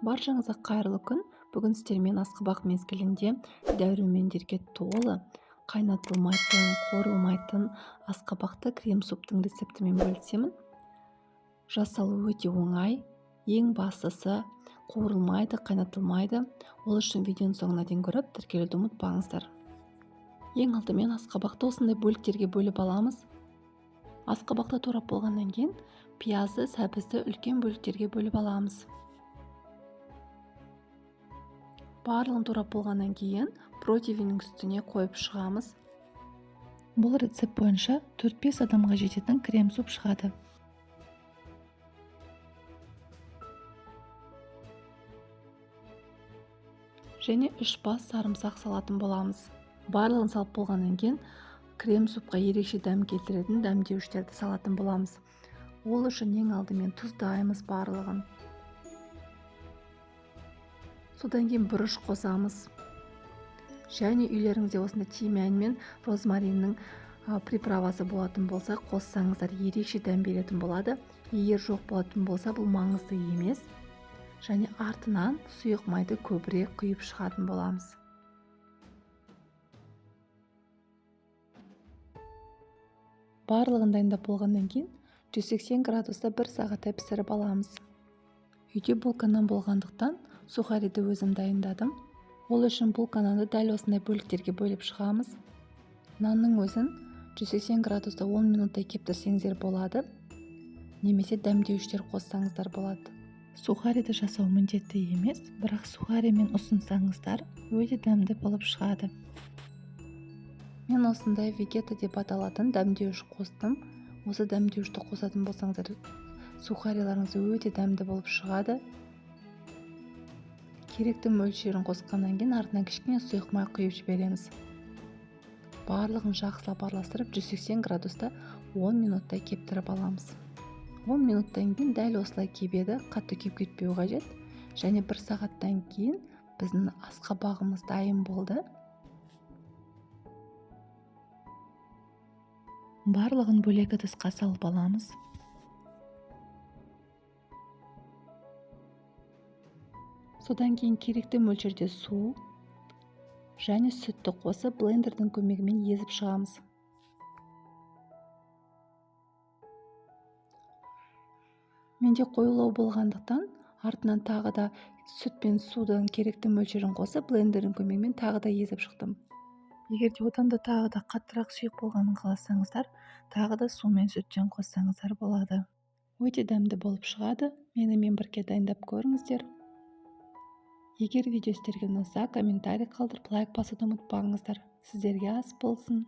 Баршаңызға қайырлы күн. Бүгін сіздермен асқабақ мезгілінде дәрумендерге толы, қайнатылмайтын, қуырылмайтын асқабақты крем-суптың рецептімен бөлісемін. Жасалу өте оңай. Ең бастысы қуырылмайды, қайнатылмайды. Ол үшін видеоның соңына дейін көріп, тіркелуді ұмытпаңыздар. Ең алдымен асқабақты осындай бөліктерге бөліп аламыз. Асқабақты турап болғаннан кейін пиязды, сәбізді үлкен бөліктерге бөліп аламыз. Барлығын турап болғаннан кейін противеннің үстіне қойып шығамыз. Бұл рецепт бойынша 4-5 адамға жететін крем-суп шығады. Және 3 бас сарымсақ салатын боламыз. Барлығын салып болғаннан кейін крем-супқа ерекше дәм келтіретін дәмдеуіштерді салатын боламыз. Ол үшін ең алдымен тұздаймыз барлығын. Содан кейін бұрыш қосамыз. Және үйлеріңізде осында тимьян мен розмариннің приправасы болатын болса, қоссаңыздар ерекше дәм беретін болады. Егер жоқ болатын болса, бұл маңызды емес. Және артынан сұйық майды көбірек құйып шығатын боламыз. Барлығын дайындап болғаннан кейін 180 градуста 1 сағаттай пісіріп аламыз. Үйде булканнан болғандықтан сухариді өзім дайындадым. Ол үшін булкананды дәл осындай бөліктерге бөліп шығамыз. Нанның өзін 180 градуста 10 минуттай кептірсеңіздер болады. Немесе дәмдеуіштер қоссаңыздар болады. Сухариді жасау міндетті емес, бірақ сухаримен ұсынсаңыздар өте дәмді болып шығады. Мен осындай вегета деп аталатын дәмдеуіш қостым. Осы дәмдеуішті қосатын болсаңыздар, сухариларыңыз өте дәмді болып шығады. Керекті мөлшерін қосқаннан кейін артынан кішкене сұйық май құйып жібереміз. Барлығын жақсылап араластырып 180 градуста 10 минуттай кептіріп аламыз. 10 минуттан кейін дәл осылай кебеді, қатты күйіп кетпеу қажет. Және 1 сағаттан кейін біздің асқабағымыз дайын болды. Барлығын бөлек ыдысқа салып аламыз. Содан кейін керекті мөлшерде су және сүтті қосып блендердің көмегімен езіп шығамыз. Менде қоюлау болғандықтан артынан тағы да сүт пен судың керекті мөлшерін қосып блендердің көмегімен тағы да езіп шықтым. Егер де одан да тағы да қаттырақ сұйық болғанын қаласаңыздар, тағы да су мен сүттен қоссаңыздар болады. Өте дәмді болып шығады. Менімен бірге дайындап көріңіздер. Егер видео сіздерге ұнаса, комментарий қалдырып, лайк басуды ұмытпаңыздар. Сіздерге ас болсын.